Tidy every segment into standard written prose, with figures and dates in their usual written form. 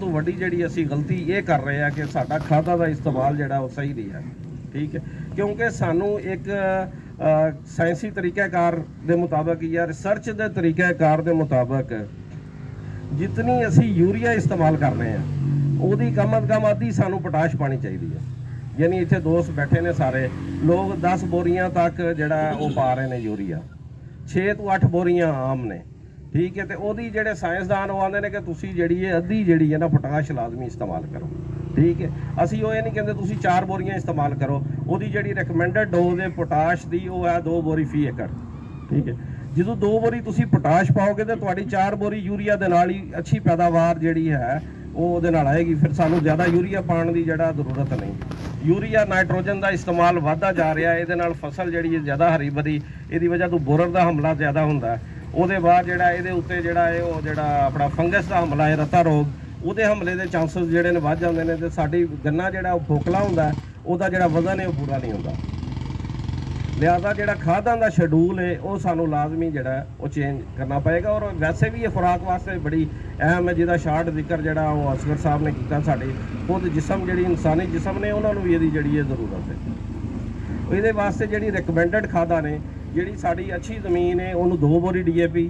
तो वड्डी जिहड़ी असीं गलती ये कर रहे हैं कि साडा खादा का इस्तेमाल जिहड़ा वो सही नहीं है, ठीक है, क्योंकि सानू एक साइंसी तरीक़ाकार के मुताबिक या रिसर्च के तरीक़ाकार के मुताबिक जितनी असी यूरिया इस्तेमाल कर रहे हैं वो कम अज कम अद्धी सानू पोटाश पानी चाहिए है। यानी इतने दोस्त बैठे ने सारे लोग 10 बोरियां तक जिहड़ा वो पा रहे हैं यूरिया, 6 तो 8 बोरियां आम ने, ठीक है। तो वही जोड़े साइंसदान वो आते हैं कि तुसी जिहड़ी अद्धी जिहड़ी है ना पोटाश लाजमी इस्तेमाल करो, ठीक है। असी वो नहीं कहते तुसी 4 बोरियां इस्तेमाल करो, वो जिहड़ी रिकमेंडड डोज है पोटाश की वो है 2 बोरी फी एकड़, ठीक है। जो 2 बोरी तुसी पोटाश पाओगे तो तुहाडी 4 बोरी यूरिया दे नाल ही अच्छी पैदावार जिहड़ी है वो उहदे नाल आएगी। फिर सानू ज़्यादा यूरिया पाने की जिहड़ा जरूरत नहीं। यूरिया नाइट्रोजन का इस्तेमाल वधदा जा रहा है, ये फसल जी ज़्यादा हरी भरी, ये वजह तो बोरर का हमला ज़्यादा होंदा है। उसदे बाद जिहड़ा इहदे उत्ते जिहड़ा है वो जिहड़ा अपना फंगस का हमला है, रता रोग, ਉਹਦੇ हमले के चांसिस जिहड़े ने वध जांदे ने। ते साडी गन्ना जिहड़ा खोखला हुंदा है, ਉਹਦਾ जिहड़ा वजन है वो पूरा नहीं हुंदा। लिहाजा जिहड़ा खादां दा शेड्यूल है वो सानू लाजमी जिहड़ा वो चेंज करना पएगा। और वैसे भी ये खुराक वास्ते बड़ी अहम है, जिहदा शार्ट जिक्र जिहड़ा वो असगर साहब ने कीता। साडी खुद जिसम जिहड़ी इंसानी जिसम ने उन्हां नूं भी इहदी जिहड़ी जरूरत है। इहदे वास्ते जिहड़ी रिकमेंडड खादां ने, जिहड़ी साडी अच्छी ज़मीन है उन्होंने 2 बोरी DAP,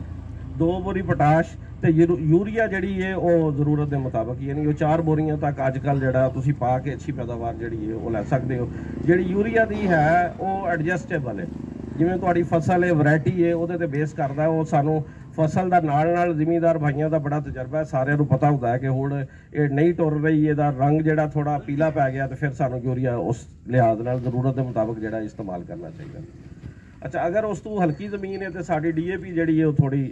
2 बोरी पोटाश तो यूरिया जिहड़ी है वो जरूरत के मुताबिक, यानी वो 4 बोरियां तक अजकल जिहड़ा तुसीं पा के अच्छी पैदावार जिहड़ी है वो लै सकते हो। जिहड़ी यूरिया दी है वो एडजस्टेबल है, जिवें तुहाडी फसल है वैरायटी है उहदे ते बेस करदा है। वो सानू फसल का नाल जिमीदार भाइयों का बड़ा तजर्बा है, सारिਆਂ ਨੂੰ पता होंदा है कि हुण ये नहीं टुर रही, इहदा रंग जिहड़ा थोड़ा पीला पै गया तो फिर सानू यूरिया उस लिहाज नाल जरूरत के मुताबिक जिहड़ा इस्तेमाल करना चाहिए। अच्छा, अगर उस तो हल्की ज़मीन है तो साडी DAP जिहड़ी है वो थोड़ी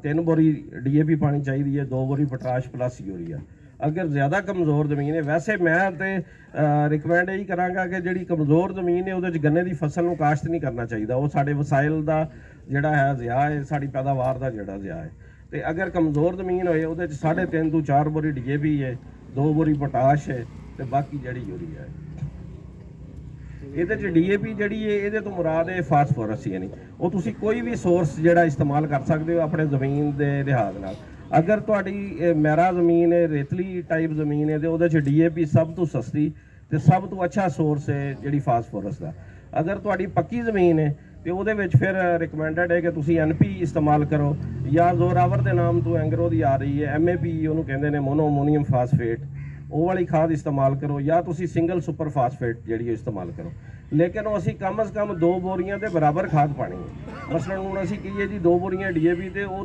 3 बोरी DAP पानी चाहिए है, 2 बोरी पोटाश प्लस यूरिया। अगर ज़्यादा कमज़ोर ज़मीन है, वैसे मैं तो रिकमेंड यही कराँगा कि जिहड़ी कमज़ोर ज़मीन है वो गन्ने की फसल को काश्त नहीं करना चाहिए। वो साढ़े वसाइल का जिहड़ा है ज़िया है, साड़ी पैदावार का जिहड़ा ज़िया है। तो अगर कमज़ोर ज़मीन होए वो 3.5 तो 4 बोरी DAP है, 2 बोरी पोटाश है, तो बाकी जिहड़ी यूरिया है। ਇਹਦੇ ਚ DAP ਜਿਹੜੀ ਹੈ ਇਹਦੇ ਤੋਂ ਮੁਰਾਦ ਹੈ ਫਾਸਫੋਰਸ, यानी ਉਹ ਤੁਸੀਂ ਕੋਈ ਵੀ ਸੋਰਸ ਜਿਹੜਾ ਇਸਤੇਮਾਲ ਕਰ ਸਕਦੇ ਹੋ ਆਪਣੇ ਜ਼ਮੀਨ ਦੇ ਲਿਹਾਜ਼ ਨਾਲ। ਅਗਰ ਤੁਹਾਡੀ ਮੈਰਾ ਜ਼ਮੀਨ ਹੈ, ਰੇਤਲੀ ਟਾਈਪ ਜ਼ਮੀਨ ਹੈ, ਤੇ ਉਹਦੇ ਚ DAP ਸਭ ਤੋਂ ਸਸਤੀ ਤੇ ਸਭ ਤੋਂ ਅੱਛਾ ਸੋਰਸ ਹੈ ਜਿਹੜੀ ਫਾਸਫੋਰਸ ਦਾ। ਅਗਰ ਤੁਹਾਡੀ ਪੱਕੀ ਜ਼ਮੀਨ ਹੈ ਤੇ ਉਹਦੇ ਵਿੱਚ ਫਿਰ ਰਿਕਮੈਂਡਡ ਹੈ ਕਿ ਤੁਸੀਂ NP ਇਸਤੇਮਾਲ ਕਰੋ, ਜਾਂ ਜ਼ੋਰਾਵਰ ਦੇ ਨਾਮ ਤੋਂ ਐਂਗਰੋ ਦੀ ਆ ਰਹੀ ਹੈ MAP ਉਹਨੂੰ ਕਹਿੰਦੇ ਨੇ, ਮੋਨੋ ਅਮੋਨੀਅਮ ਫਾਸਫੇਟ, वो वाली खाद इस्तेमाल करो, या तुसी सिंगल सुपर फास्फेट जी इस्तेमाल करो। लेकिन असी कम अज़ कम 2 बोरियां के बराबर खाद पानी है। मसलन हूँ असी कहिए जी 2 बोरियां DAP तो वो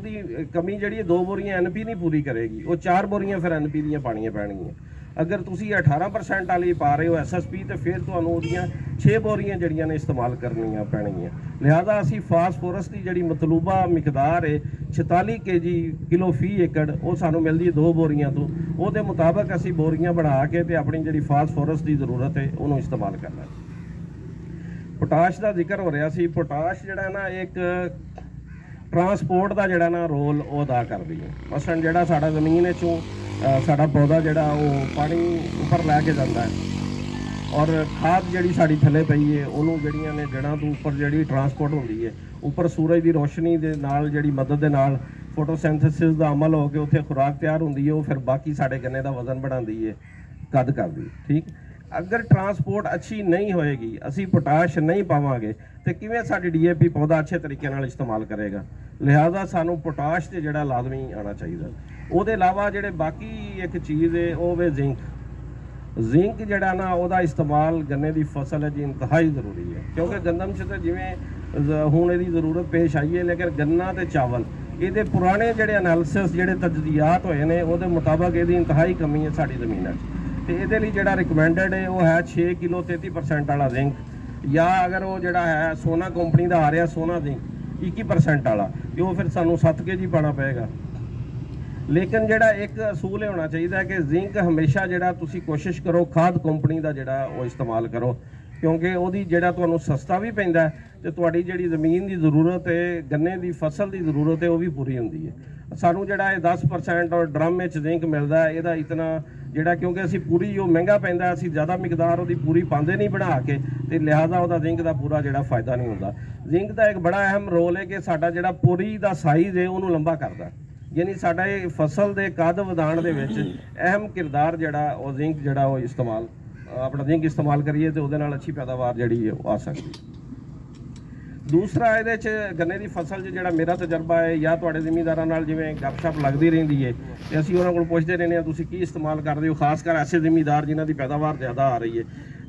कमी जी 2 बोरियां NP नहीं पूरी करेगी, वो 4 बोरियां फिर NP दियां पानियां पैणगियां। अगर तुसी 18% वाली पा रहे हो SSP तो फिर तुहानूं ओहदियां 6 बोरियां जड़ियां ने इस्तेमाल करनियां पैणगियां। लिहाजा असी फास्फोरस की जी मतलूबा मिकदार है 46 kg किलो फी एकड़, वो सानूं मिलदी 2 बोरियां तो ਉਹਦੇ ਮੁਤਾਬਕ ਅਸੀਂ बोरियां बना के ते अपनी जी फास्फोरस की जरूरत है उन्होंने इस्तेमाल करना। पोटाश का जिक्र हो रहा सी। पोटाश जिहड़ा ना एक ट्रांसपोर्ट का जिहड़ा ना रोल वो अदा करती है। मसलन जिहड़ा साडा जमीन चों साडा पौधा जिहड़ा वो पानी उपर लैके जाता है और खाद जिहड़ी साडी थले पई है उन्होंने जिहड़ियां ने जड़ां तो उपर जिहड़ी ट्रांसपोर्ट होंदी है, उपर सूरज की रोशनी दे नाल जिहड़ी मदद दे नाल फोटोसिंथेसिस का अमल हो के उत्थे खुराक तैयार होंदी है, वो फिर बाकी साडे गन्ने का वजन बढ़ाती है, कद करती है, ठीक। अगर ट्रांसपोर्ट अच्छी नहीं होएगी, असी पोटाश नहीं पावांगे तो किवें साडी DAP पौधा अच्छे तरीके नाल इस्तेमाल करेगा। लिहाजा सानू पोटाश ते जिहड़ा लाजमी आना चाहिए। ਉਹਦੇ इलावा जिहड़े बाकी एक चीज़ है वो वे जिंक जिहड़ा ना ਉਹਦਾ इस्तेमाल गन्ने की फसल है जी इंतहाई जरूरी है, क्योंकि गंदम च तो जिवें हुण इहदी जरूरत पेश आई है, लेकिन गन्ना ते चावल ये पुराने जिहड़े एनालिसिस जिहड़े तजदियात होए ने ਉਹਦੇ मुताबिक ਇਹਦੀ इंतहाई कमी है साडी ज़मीन तो ਇਹਦੇ ਲਈ ਜਿਹੜਾ रिकमेंडड है वो है 6 किलो 33% वाला जिंक, या अगर वो जिहड़ा है सोना कंपनी का आ रहा सोना जिंक 21% वाला, वो फिर सानू 7 kg पाना पेगा। लेकिन जिहड़ा एक असूल होना चाहिए कि जिंक हमेशा जिहड़ा तुसी कोशिश करो खाद कंपनी का जिहड़ा वो इस्तेमाल करो, क्योंकि ਉਹਦੀ ਜਿਹੜਾ ਤੁਹਾਨੂੰ सस्ता भी पैंदा ਤੇ ਤੁਹਾਡੀ ਜਿਹੜੀ ਜ਼ਮੀਨ ਦੀ ਜ਼ਰੂਰਤ ਹੈ, ਗੰਨੇ ਦੀ ਫਸਲ ਦੀ ਜ਼ਰੂਰਤ ਹੈ, ਉਹ ਵੀ ਪੂਰੀ ਹੁੰਦੀ ਹੈ। ਸਾਨੂੰ ਜਿਹੜਾ ਇਹ 10% ਔਰ ਡਰਮ ਵਿੱਚ ਜ਼ਿੰਕ ਮਿਲਦਾ ਹੈ, ਇਹਦਾ ਇਤਨਾ ਜਿਹੜਾ ਕਿਉਂਕਿ ਅਸੀਂ ਪੂਰੀ ਜੋ ਮਹਿੰਗਾ ਪੈਂਦਾ ਅਸੀਂ ਜ਼ਿਆਦਾ ਮਿਕਦਾਰ ਉਹਦੀ ਪੂਰੀ ਪਾਉਂਦੇ ਨਹੀਂ ਬਣਾ ਕੇ, ਤੇ ਲਿਹਾਜ਼ਾ ਉਹਦਾ ਜ਼ਿੰਕ ਦਾ ਪੂਰਾ ਜਿਹੜਾ ਫਾਇਦਾ ਨਹੀਂ ਹੁੰਦਾ। ਜ਼ਿੰਕ ਦਾ ਇੱਕ ਬੜਾ ਅਹਿਮ ਰੋਲ ਹੈ ਕਿ ਸਾਡਾ ਜਿਹੜਾ ਪੂਰੀ ਦਾ ਸਾਈਜ਼ ਹੈ ਉਹਨੂੰ ਲੰਬਾ ਕਰਦਾ। यानी साडा ये फसल के कद वधाण दे विच अहम किरदार जिहड़ा वो जिंक जिहड़ा वो इस्तेमाल अपना जिंक इस्तेमाल करिए तो उहदे नाल अच्छी पैदावार जिहड़ी है आ सकती। दूसरा ये गन्ने की फसल जो मेरा तजर्बा है या तो जिमीदारों नाल जिवें गपशप लगती रही है तो असीं उन्हां कोल पुछदे रहने तुसीं की इस्तेमाल करदे हो, खासकर ऐसे जिमीदार जिन्हां दी पैदावार ज़्यादा आ रही है।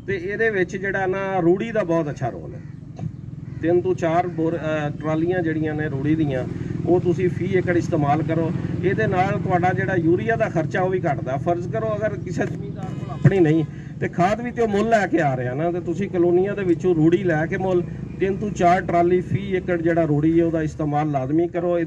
तो ये जिहड़ा ना रूड़ी का बहुत अच्छा रोल है। 3 ਤੋਂ 4 ट्रालियां जिहड़ियां ने रूड़ी दियां वो तुसीं फी एकड़ इस्तेमाल करो, ये नाल तुहाडा जिहड़ा यूरिया का खर्चा वो भी घटदा। फर्ज करो अगर किसी जिमीदार कोल अपनी नहीं तो खाद भी तो मुल लैके आ रहा ना, तो तुसीं कलोनियां दे विचों रूड़ी लैके मुल 3 ਤੋਂ 4 ट्राली फी एकड़ जिहड़ा रूड़ी है उसका इस्तेमाल लाजमी करो। ये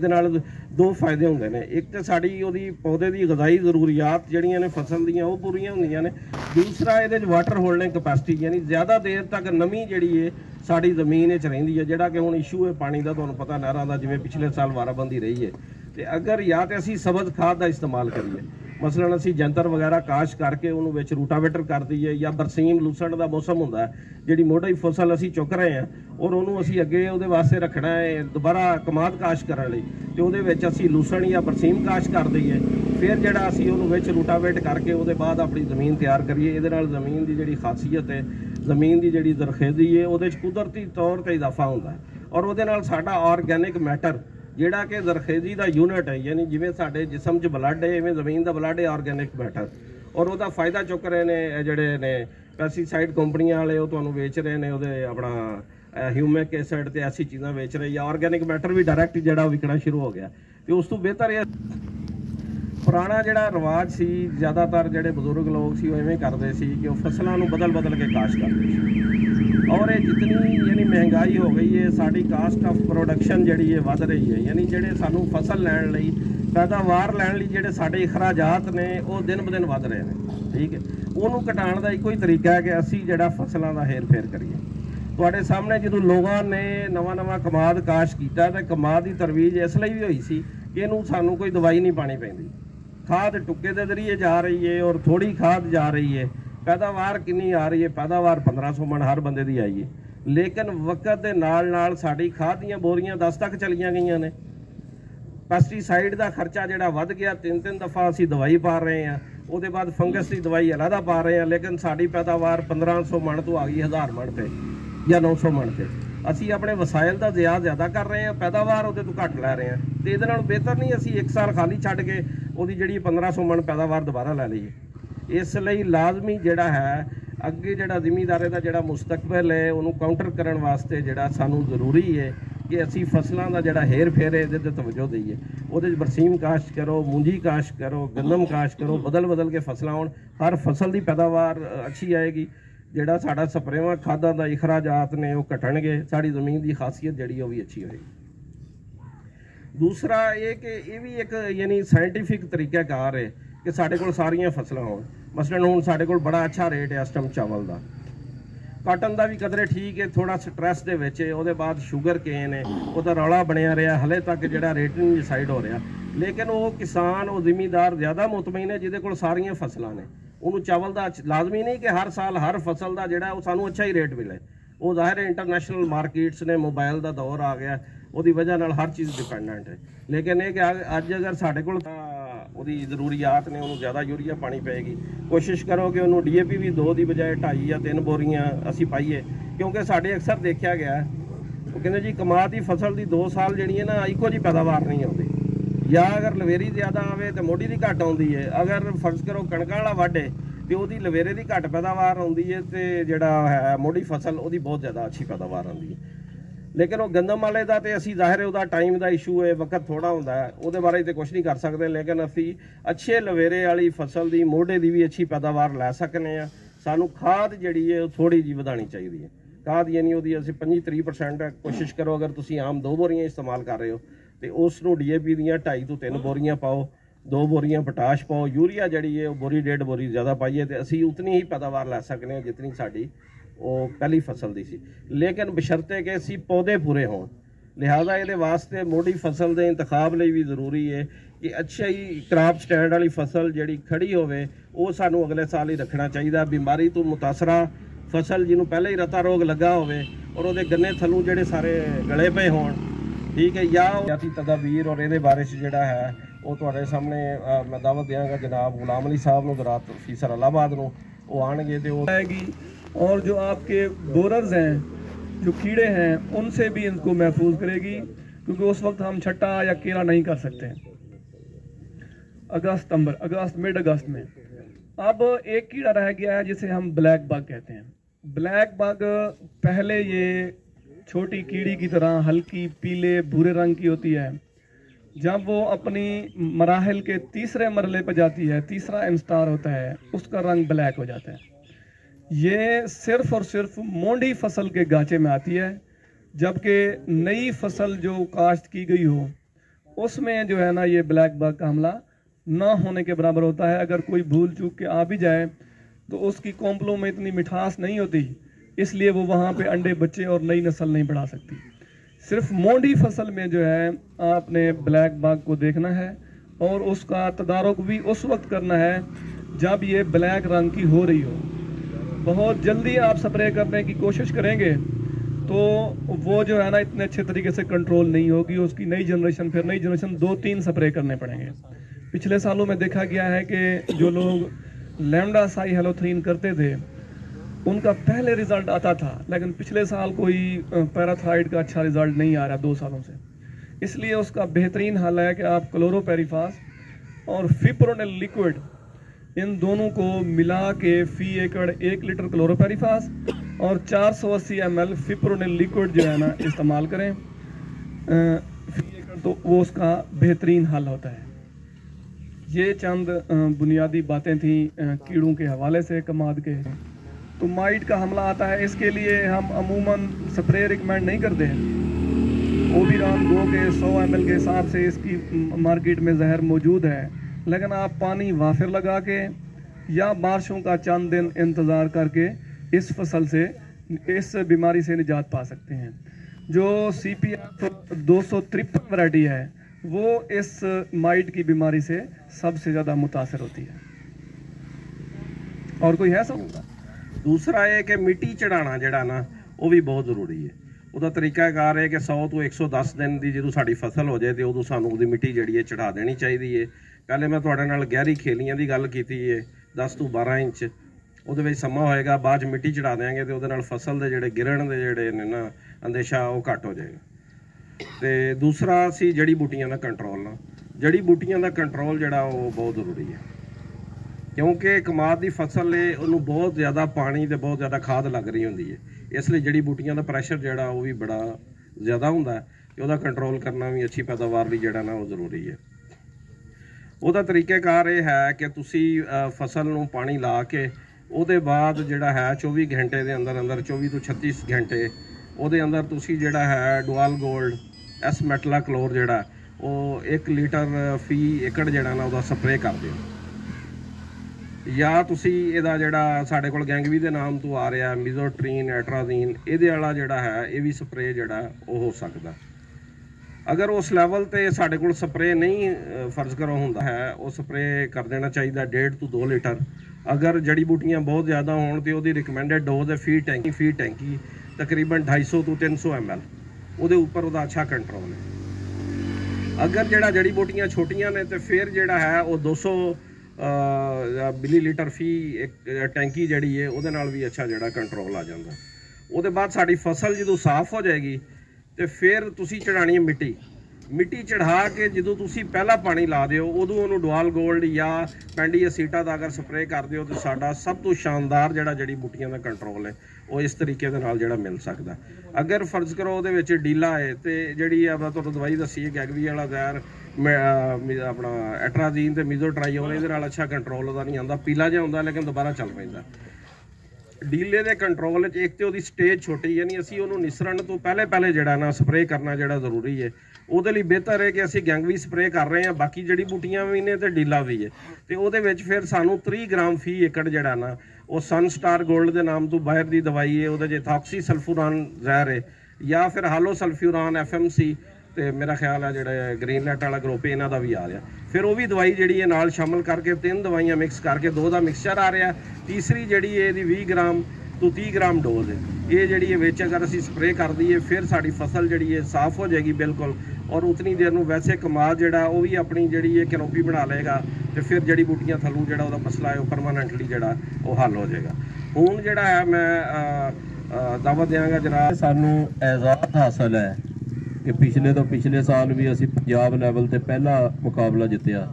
2 फायदे होंदे ने, एक तो साड़ी उहदी पौधे की गज़ाई जरूरियात जिहड़ियां ने फसल दियां वो पूरीआं होंदियां ने। दूसरा ये वाटर होल्डिंग कैपेसिटी यानी ज़्यादा देर तक नमी जिहड़ी है साड़ी जमीन रहिंदी है, जिहड़ा कि हुण इशू है पानी का, तुहानूं पता नहरां दा जिवें पिछले साल वाराबंदी रही है। तो अगर या तो असीं सबद खाद का इस्तेमाल करिए, मसलन असीं जंतर वगैरह काश करके उन्होंने विच रूटावेटर कर दईए, या बरसीम लूसण का मौसम होंदा है जिहड़ी मोटी फसल असीं चुक रहे हैं और उन्होंने असीं अगे उहदे वास्ते रखना है दोबारा कमाद काश करन लई, ते उहदे विच असीं लूसण या बरसीम काश कर दईए, फिर जिहड़ा असीं उहनूं विच रूटावेट करके उहदे बाद अपनी ज़मीन तैयार करिए। इहदे नाल ज़मीन की जिहड़ी खासियत है, ज़मीन की जिहड़ी दरखेज़ी है उहदे च कुदरती तौर पर इजाफा होंदा है और उहदे नाल साडा ऑर्गैनिक मैटर जिहड़ा कि दरखेज़ी का यूनिट है, यानी जिवें साडे जिसम च ब्लड है इवें ज़मीन का ब्लड है ऑर्गैनिक मैटर, और उसका फायदा चुक रहे हैं जिहड़े ने पैस्टीसाइड कंपनियां वाले वो तुहानूं बेच रहे हैं उहदे अपना ह्यूमिक एसिड ते ऐसी चीज़ां बेच रहे, या ऑर्गैनिक मैटर भी डायरैक्ट जिहड़ा विकना शुरू हो गया। तो उस तो बेहतर है पुराना जिहड़ा रिवाज सी, ज़्यादातर जिहड़े बजुर्ग लोग सी इवें करदे सी कि फसलों को बदल बदल के काश करते सी, और ये जितनी यानी महंगाई हो गई है साड़ी कास्ट ऑफ प्रोडक्शन जिहड़ी है वध रही है, यानी जिहड़े सानू फसल लैण लई पैदावार लैण लई जिहड़े साडे अखराजात ने वो दिन ब दिन वध रहे हैं। ठीक है, उहनूं घटाउण दा इक्को ही तरीका है कि असीं जिहड़ा फसलों का हेर फेर करिए। तुहाडे सामने जदों लोगों ने नवां कमाद काश कीता तो कमाद की तरवीज इसलिए भी हुई सी कि इहनूं सानू कोई दवाई नहीं पानी पैंदी, खाद टुक्के के जरिए जा रही है और थोड़ी खाद जा रही है, पैदावार कितनी आ रही है, पैदावार 1500 मन हर बंदे की आई है, लेकिन वक्त के नाल साड़ी खाद दीयां बोरियां 10 तक चलियां गई ने। पैस्टीसाइड का खर्चा जिहड़ा वध गया, 3 दफ़ा असीं दवाई पा रहे हैं, उसके बाद फंगस की दवाई अलहदा पा रहे हैं, लेकिन साड़ी पैदावार 1500 मन तो आ गई 1000 मन पे या 900 मन पे। असीं अपने वसाइल का ज़्यादा कर रहे हैं, पैदावार उहदे तो घट लै रहे हैं, तो इहदे नाल बेहतर नहीं असीं 1 साल खाली छड्ड के उहदी जिहड़ी 1500 मन पैदावार दोबारा लै लईए। इसलिए लाजमी जिहड़ा है अगे जिहड़ा जिमीदारे का जिहड़ा मुस्तकबिल है उन्होंने काउंटर करने वास्ते जिहड़ा सानू जरूरी है कि असी फसलों का जिहड़ा हेर फेर है इहदे ते तवज्जो दईए। उहदे बरसीम काश्त करो, मूंजी काश्त करो, गंदम काश्त करो, बदल बदल के फसलां होण, हर फसल की पैदावार अच्छी आएगी। जिहड़ा साडा स्प्रेवां खादां दा अखराजात ने वो घटणगे, साडी ज़मीन की खासियत जिहड़ी वो भी अच्छी होएगी। दूसरा ये कि ये भी एक यानी साइंटिफिक तरीकाकार है कि साढ़े कोल सारियां फसलां होण। मसलन हुण साढ़े कोल बड़ा अच्छा रेट है इस टाइम चावल का, काटन का भी कदरे ठीक है, थोड़ा स्ट्रैस दे विच है, उसदे बाद शुगर केन है उसदा रौला बनिया रहा, हले तक जिहड़ा रेट नहीं डिसाइड हो रहा, लेकिन वो किसान वो जिमीदार ज़्यादा मुतमईन है जिहदे कोल सारियां फसलां ने, उन्होंने चावल का लाजमी नहीं कि हर साल हर फसल का जिहड़ा वो सानू अच्छा ही रेट मिले। वो जाहिर है इंटरनेशनल मार्केट्स ने, मोबाइल का दौर आ गया, उसकी वजह नाल हर चीज़ डिपेंडेंट है, लेकिन ये कि अज अगर साढ़े कोल ਉਹਦੀ ਜ਼ਰੂਰੀਆਤ ਨੇ ਉਹਨੂੰ ਜ਼ਿਆਦਾ ਯੂਰੀਆ ਪਾਣੀ ਪਏਗੀ। ਕੋਸ਼ਿਸ਼ ਕਰੋ ਕਿ ਉਹਨੂੰ ਡੀਏਪੀ ਵੀ 2 ਦੀ ਬਜਾਏ 2.5 ਜਾਂ 3 ਬੋਰੀਆਂ ਅਸੀਂ ਪਾਈਏ, ਕਿਉਂਕਿ ਸਾਡੇ ਅਕਸਰ ਦੇਖਿਆ ਗਿਆ ਉਹ ਕਹਿੰਦੇ ਜੀ ਕਮਾਦ ਦੀ ਫਸਲ ਦੀ 2 ਸਾਲ ਜਿਹੜੀ ਹੈ ਨਾ ਇੱਕੋ ਜਿਹੀ ਪੈਦਾਵਾਰ ਨਹੀਂ ਆਉਂਦੀ, ਜਾਂ ਅਗਰ ਲਵੇਰੀ ਜ਼ਿਆਦਾ ਆਵੇ ਤੇ ਮੋਢੀ ਦੀ ਘੱਟ ਆਉਂਦੀ ਹੈ, ਅਗਰ ਫਰਜ਼ ਕਰੋ ਕਣਕਾਂ ਵਾਲਾ ਵਾਢੇ ਤੇ ਉਹਦੀ ਲਵੇਰੇ ਦੀ ਘੱਟ ਪੈਦਾਵਾਰ ਆਉਂਦੀ ਹੈ ਤੇ ਜਿਹੜਾ ਹੈ ਮੋਢੀ ਫਸਲ ਉਹਦੀ ਬਹੁਤ ਜ਼ਿਆਦਾ ਅੱਛੀ ਪੈਦਾਵਾਰ ਆਉਂਦੀ ਹੈ। लेकिन वो गंदम वाले का तो असी जाहिर है वह टाइम का इशू है, वक्त थोड़ा होंदा है, वो बारे तो कुछ नहीं कर सकते, लेकिन असी अच्छे लवेरे वाली फसल की मोढे की भी अच्छी पैदावार लै सकते हैं। सानू खाद जी है थोड़ी जी वधानी चाहिए है, खाद यानी वो 25-30% कोशिश करो। अगर तुम आम 2 बोरियां इस्तेमाल कर रहे हो तो उसनों DAP दी 2.5 ਤੋਂ 3 बोरियां पाओ, 2 बोरियां पोटाश पाओ, यूरिया जी है बोरी 1.5 बोरी ज़्यादा पाइए तो असी उतनी ही पैदावार लै सकते हैं जितनी साड़ी वो पहली फसल दी सी, लेकिन बशर्ते कि सी पौधे पूरे हों। लिहाजा ये वास्ते मोटी फसल के इंतखाब लिए भी जरूरी है कि अच्छी ही क्रॉप स्टैंड वाली फसल जी खड़ी होवे वो सानू अगले साल ही रखना चाहिए। बीमारी तो मुतासरा फसल जिन्हों पहले ही रता रोग लगा होवे और वो गन्ने थलू जोड़े सारे गले पे होण, ठीक है, या तदाबीर और ये बारे जोड़ा है ਉਹ ਤੁਹਾਡੇ ਸਾਹਮਣੇ ਮੈਂ ਦਾਵਤ ਦਿਆਂਗਾ जनाब गुलाम अली साहब ਨੂੰ ज़राअत अफीसर इलाहाबाद ਨੂੰ ਉਹ ਆਣਗੇ ਤੇ ਉਹ आएगी। और जो आपके बोरर्स हैं, जो कीड़े हैं, उनसे भी इनको महफूज करेगी, क्योंकि उस वक्त हम छट्टा या केला नहीं कर सकते। अगस्त मिड अगस्त में अब एक कीड़ा रह गया है जिसे हम ब्लैक बग कहते हैं। ब्लैक बग पहले ये छोटी कीड़ी की तरह हल्की पीले भूरे रंग की होती है। जब वो अपनी मराहल के तीसरे मरले पर जाती है, तीसरा इंस्टार होता है, उसका रंग ब्लैक हो जाता है। ये सिर्फ और सिर्फ मोंडी फसल के गाचे में आती है, जबकि नई फसल जो काश्त की गई हो उसमें जो है ना ये ब्लैक बग का हमला ना होने के बराबर होता है। अगर कोई भूल चूक के आ भी जाए तो उसकी कोंपलों में इतनी मिठास नहीं होती, इसलिए वो वहाँ पे अंडे बच्चे और नई नस्ल नहीं बढ़ा सकती। सिर्फ मोंडी फसल में जो है आपने ब्लैक बग को देखना है और उसका तदारुक भी उस वक्त करना है जब ये ब्लैक रंग की हो रही हो। बहुत जल्दी आप स्प्रे करने की कोशिश करेंगे तो वो जो है ना इतने अच्छे तरीके से कंट्रोल नहीं होगी। उसकी नई जनरेशन 2-3 स्प्रे करने पड़ेंगे। पिछले सालों में देखा गया है कि जो लोग लैम्डा साई हेलोथ्रीन करते थे उनका पहले रिजल्ट आता था, लेकिन पिछले साल कोई पैराथाइड का अच्छा रिजल्ट नहीं आ रहा 2 सालों से। इसलिए उसका बेहतरीन हल है कि आप क्लोरोपेरिफास और फिप्रोनिल लिक्विड, इन दोनों को मिला के फी एकड़ 1 लीटर क्लोरोपेरिफास और 480 ml फिप्रोनिल लिक्विड जो है ना इस्तेमाल करें फी एकड़, तो वो उसका बेहतरीन हल होता है। ये चंद बुनियादी बातें थी कीड़ों के हवाले से कमाद के। तो माइट का हमला आता है, इसके लिए हम अमूमन स्प्रे रिकमेंड नहीं करते हैं। ओबिरॉन गो के 100 ml के हिसाब से इसकी मार्केट में जहर मौजूद है, लेकिन आप पानी वाफिर लगा के या बारिशों का चंद दिन इंतज़ार करके इस फसल से, इस बीमारी से निजात पा सकते हैं। जो CPF 253 वैरायटी है वो इस माइट की बीमारी से सबसे ज़्यादा मुतासर होती है। और कोई है सब? दूसरा है कि मिट्टी चढ़ाना ਜਿਹੜਾ ਨਾ ਉਹ ਵੀ ਬਹੁਤ ਜ਼ਰੂਰੀ ਹੈ। ਉਹਦਾ ਤਰੀਕਾਕਾਰ ਹੈ ਕਿ 100 ਤੋਂ 110 ਦਿਨ ਦੀ ਜਦੋਂ ਸਾਡੀ ਫਸਲ ਹੋ ਜਾਏ ਤੇ ਉਦੋਂ ਸਾਨੂੰ ਉਹਦੀ ਮਿੱਟੀ ਜਿਹੜੀ ਹੈ ਚੜਾ ਦੇਣੀ ਚਾਹੀਦੀ ਹੈ। ਪਹਿਲੇ ਮੈਂ ਤੁਹਾਡੇ ਨਾਲ ਗਹਿਰੀ ਖੇਲੀਆਂ ਦੀ ਗੱਲ ਕੀਤੀ ਹੈ 10 ਤੋਂ 12 ਇੰਚ, ਉਹਦੇ ਵਿੱਚ ਸਮਾਂ ਹੋਏਗਾ, ਬਾਅਦ 'ਚ ਮਿੱਟੀ ਚੜਾ ਦੇਵਾਂਗੇ ਤੇ ਉਹਦੇ ਨਾਲ ਫਸਲ ਦੇ ਜਿਹੜੇ ਗਿਰਨ ਦੇ ਜਿਹੜੇ ਨੇ ਨਾ ਅੰਦੇਸ਼ਾ ਉਹ ਘੱਟ ਹੋ ਜਾਏਗਾ। ਤੇ ਦੂਸਰਾ ਸੀ ਜੜੀ ਬੂਟੀਆਂ ਦਾ ਕੰਟਰੋਲ। ਨਾ ਜੜੀ ਬੂਟੀਆਂ ਦਾ ਕੰਟਰੋਲ ਜਿਹੜਾ ਉਹ ਬਹੁਤ ਜ਼ਰੂਰੀ ਹੈ, क्योंकि कमाद की फसल है उन्होंने बहुत ज़्यादा पानी तो बहुत ज़्यादा खाद लग रही होंगी है, इसलिए जड़ी बूटियां का प्रैशर जोड़ा वो भी बड़ा ज़्यादा होंगे, तो कंट्रोल करना भी अच्छी पैदावार भी जोड़ा ना वो जरूरी है। ਉਹਦਾ ਤਰੀਕਾਕਾਰ ਇਹ ਹੈ ਕਿ ਤੁਸੀਂ ਫਸਲ ਨੂੰ ਪਾਣੀ ਲਾ ਕੇ ਉਹਦੇ ਬਾਅਦ ਜਿਹੜਾ ਹੈ 24 ਘੰਟੇ ਦੇ ਅੰਦਰ 24 ਤੋਂ 36 ਘੰਟੇ ਉਹਦੇ ਅੰਦਰ ਤੁਸੀਂ ਜਿਹੜਾ ਹੈ ਡੁਆਲ ਗੋਲਡ ਐਸ ਮੈਟਲਾ ਕਲੋਰ ਜਿਹੜਾ ਉਹ 1 ਲੀਟਰ ਫੀ ਏਕੜ ਜਿਹੜਾ ਨਾ ਉਹਦਾ ਸਪਰੇਅ ਕਰ ਦਿਓ, ਜਾਂ ਤੁਸੀਂ ਇਹਦਾ ਜਿਹੜਾ ਸਾਡੇ ਕੋਲ ਗੈਂਗਵੀ ਦੇ ਨਾਮ ਤੋਂ ਆ ਰਿਹਾ ਮਿਜ਼ੋਟਰੀਨ ਐਟਰਾਜ਼ੀਨ, ਇਹਦੇ ਵਾਲਾ ਜਿਹੜਾ ਹੈ ਇਹ ਵੀ ਸਪਰੇਅ ਜਿਹੜਾ ਉਹ ਹੋ ਸਕਦਾ। अगर उस लैवल ते साढ़े को स्प्रे नहीं फर्ज करो होंदा है वो स्प्रे कर देना चाहिए 1.5 ਤੋਂ 2 लीटर। अगर जड़ी बूटियां बहुत ज़्यादा होण ते ओदी रिकमेंडेड डोज है फी टैंकी तकरीबन 250 ਤੋਂ 300 ml, ਉਹਦੇ ਉੱਪਰ ਉਹਦਾ अच्छा कंट्रोल है। अगर जड़ा जड़ी बूटियां छोटियां ने तो फिर जड़ा है वो 200 मिलीलीटर फी एक टैंकी जड़ी है ਉਹਦੇ ਨਾਲ भी अच्छा जड़ा कंट्रोल आ जाता। ਉਹਦੇ बाद साड़ी फसल जो साफ हो जाएगी तो फिर तुसी चढ़ानी है मिट्टी चढ़ा के जो तुसी पहला पानी ला दिओ उदों उन्होंने डुआल गोल्ड या पैंडी एसीटा का अगर स्प्रे कर दिओ तो साडा सब तो शानदार जड़ा जड़ी बूटियां का कंट्रोल है वो इस तरीके दे नाल जड़ा मिल सकदा। अगर फर्ज करो उहदे विच डीला है तो जिहड़ी मैं तुहानूं दवाई दसी है गैगवी वाला जहर अपना एट्राजीन ते मिजोट्राइओन इहदे नाल अच्छा कंट्रोल उहदा नहीं आंदा, पीला जिहा हुंदा लेकिन दोबारा चल पैंदा। डीले के कंट्रोल एक तो वो स्टेज छोटी यानी असी उन्होंने निसरण तो पहले जड़ा ना स्प्रे करना जड़ा जरूरी है। वो बेहतर है कि असी गैंगवी स्प्रे कर रहे हैं, बाकी जड़ी बूटियां भी ने तो डीला भी है, तो वो फिर सानू 30 ग्राम फी एकड़ जड़ा ना वो सन स्टार गोल्ड के नाम तो बाहर की दवाई है, वो एथॉक्सी सल्फ्यूरान जहर है या फिर हालो सल्फ्यूरान FMC, तो मेरा ख्याल है जो ग्रीन लाइट वाला ग्रुप है इन्हों का भी आ रहा। फिर वो भी दवाई जी है नाल शामिल करके 3 दवाइयां मिक्स करके 2 का मिक्सचर आ रहा। तीसरी जी है 20 ग्राम तो 30 ग्राम डोज है, ये जी अगर असी स्प्रे कर दईए फिर साड़ी फसल जी है साफ हो जाएगी बिल्कुल, ਔਰ ਉਤਨੀ ਦੇਰ ਨੂੰ ਵੈਸੇ ਕਮਾਲ ਜਿਹੜਾ ਉਹ ਵੀ ਆਪਣੀ ਜਿਹੜੀ ਇਹ ਕੈਨੋਪੀ ਬਣਾ ਲਏਗਾ ਤੇ ਫਿਰ ਜੜੀ ਬੂਟੀਆਂ ਥੱਲੋਂ ਜਿਹੜਾ ਉਹਦਾ ਮਸਲਾ ਹੈ ਉਹ ਪਰਮਾਨੈਂਟਲੀ ਜਿਹੜਾ ਉਹ ਹੱਲ ਹੋ ਜਾਏਗਾ। ਹੁਣ ਜਿਹੜਾ ਹੈ ਮੈਂ ਦਾਅਵਾ ਦਿਆਂਗਾ ਜਨਾਬ, ਸਾਨੂੰ ਐਜ਼ਾਜ਼ ਹਾਸਲ ਹੈ ਕਿ ਪਿਛਲੇ ਤੋਂ ਪਿਛਲੇ ਸਾਲ ਵੀ ਅਸੀਂ ਪੰਜਾਬ ਲੈਵਲ ਤੇ ਪਹਿਲਾ ਮੁਕਾਬਲਾ ਜਿੱਤਿਆ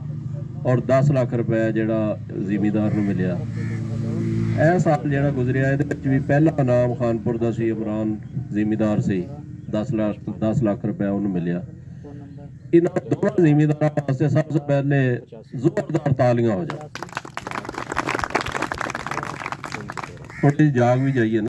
ਔਰ 10 ਲੱਖ ਰੁਪਏ ਜਿਹੜਾ ਜ਼ਿਮੀਂਦਾਰ ਨੂੰ ਮਿਲਿਆ। ਇਹ ਸਾਲ ਜਿਹੜਾ ਗੁਜ਼ਰਿਆ ਇਹਦੇ ਵਿੱਚ ਵੀ ਪਹਿਲਾ ਇਨਾਮ ਖਾਨਪੁਰ ਦਾ ਸੀ, ਇਮਰਾਨ ਜ਼ਿਮੀਂਦਾਰ ਸੀ, 10 ਲੱਖ ਰੁਪਏ ਉਹਨੂੰ ਮਿਲਿਆ। ਇਹਨਾਂ ਦੋਵਾਂ ਜ਼ਿਮੀਂਦਾਰਾਂ ਵਾਸਤੇ ਸਭ ਤੋਂ ਪਹਿਲੇ ਜ਼ੋਰਦਾਰ ਤਾਲੀਆਂ ਹੋ ਜਾਣ। ਥੋੜੀ ਜਾਗ ਵੀ ਜਾਈਏ ਨਾ।